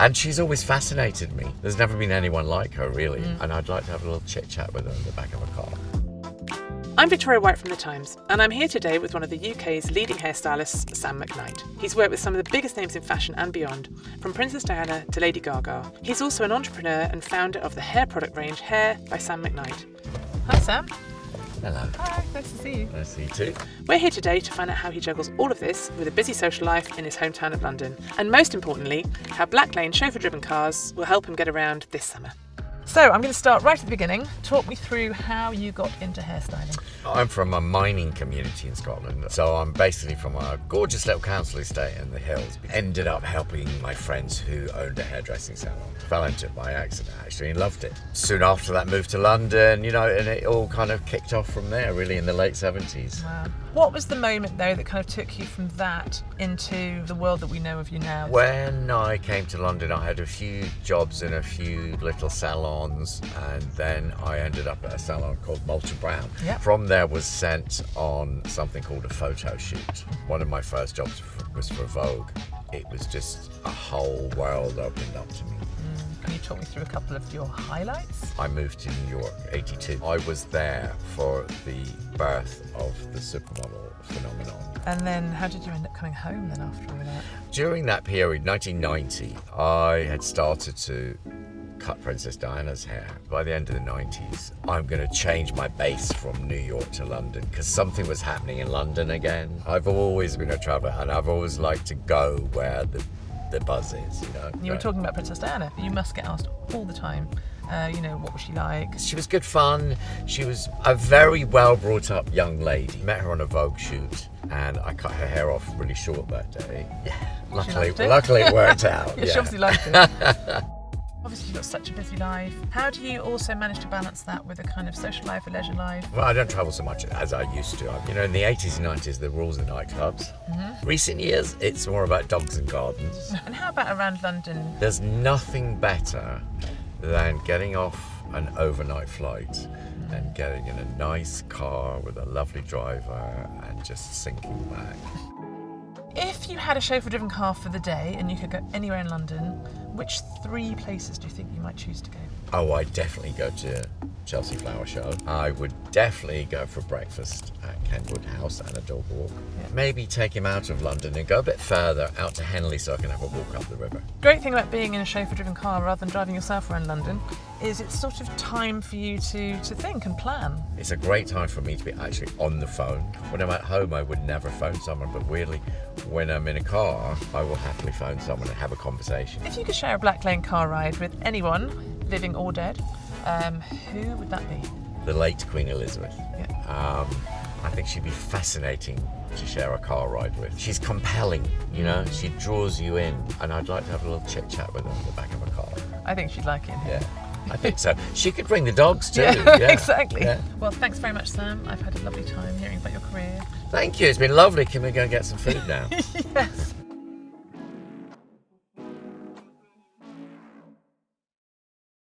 And she's always fascinated me. There's never been anyone like her, really. And I'd like to have a little chit-chat with her in the back of a car. I'm Victoria White from The Times, and I'm here today with one of the UK's leading hairstylists, Sam McKnight. He's worked with some of the biggest names in fashion and beyond, from Princess Diana to Lady Gaga. He's also an entrepreneur and founder of the hair product range Hair by Sam McKnight. Hi, Sam. Hello. Hi, nice to see you. Nice to see you too. We're here today to find out how he juggles all of this with a busy social life in his hometown of London, and most importantly, how Blacklane chauffeur-driven cars will help him get around this summer. So I'm going to start right at the beginning. Talk me through how you got into hairstyling. I'm from a mining community in Scotland, so I'm basically from a gorgeous little council estate in the hills. Ended up helping my friends who owned a hairdressing salon. Fell into it by accident, actually, and loved it. Soon after that, moved to London, and it all kind of kicked off from there, really, in the late 70s. Wow. What was the moment, though, that kind of took you from that into the world that we know of you now? When I came to London, I had a few jobs in a few little salons, and then I ended up at a salon called Moulton Brown. Yep. From there was sent on something called a photo shoot. One of my first jobs was for Vogue. It was just a whole world opened up to me. Can you talk me through a couple of your highlights? I moved to New York, 82. I was there for the birth of the supermodel phenomenon. And then how did you end up coming home then after all that? During that period, 1990, I had started to cut Princess Diana's hair. By the end of the 90s, I'm going to change my base from New York to London because something was happening in London again. I've always been a traveller and I've always liked to go where the buzz is, You were talking about Princess Diana. You must get asked all the time, what was she like? She was good fun. She was a very well brought up young lady. Met her on a Vogue shoot and I cut her hair off really short that day. Yeah, luckily it worked out. Yeah, she obviously liked it. Obviously, you've got such a busy life. How do you also manage to balance that with a kind of social life, a leisure life? Well, I don't travel so much as I used to. In the 80s and 90s, there were all the nightclubs. Recent years, it's more about dogs and gardens. And how about around London? There's nothing better than getting off an overnight flight and getting in a nice car with a lovely driver and just sinking back. If you had a chauffeur-driven car for the day and you could go anywhere in London, which 3 places do you think you might choose to go? Oh, I'd definitely go to Chelsea Flower Show. I would definitely go for breakfast at Kenwood House and a dog walk. Yeah. Maybe take him out of London and go a bit further out to Henley so I can have a walk up the river. Great thing about being in a chauffeur-driven car rather than driving yourself around London is it's sort of time for you to think and plan. It's a great time for me to be actually on the phone. When I'm at home, I would never phone someone, but weirdly, when I'm in a car, I will happily phone someone and have a conversation. If you could share a Blacklane car ride with anyone, living or dead, who would that be? The late Queen Elizabeth. Yeah. I think she'd be fascinating to share a car ride with. She's compelling, she draws you in, and I'd like to have a little chit-chat with her in the back of a car. I think she'd like it. Yeah, I think so. She could bring the dogs too. Yeah, exactly. Yeah. Well, thanks very much, Sam. I've had a lovely time hearing about your career. Thank you, it's been lovely. Can we go and get some food now? Yes.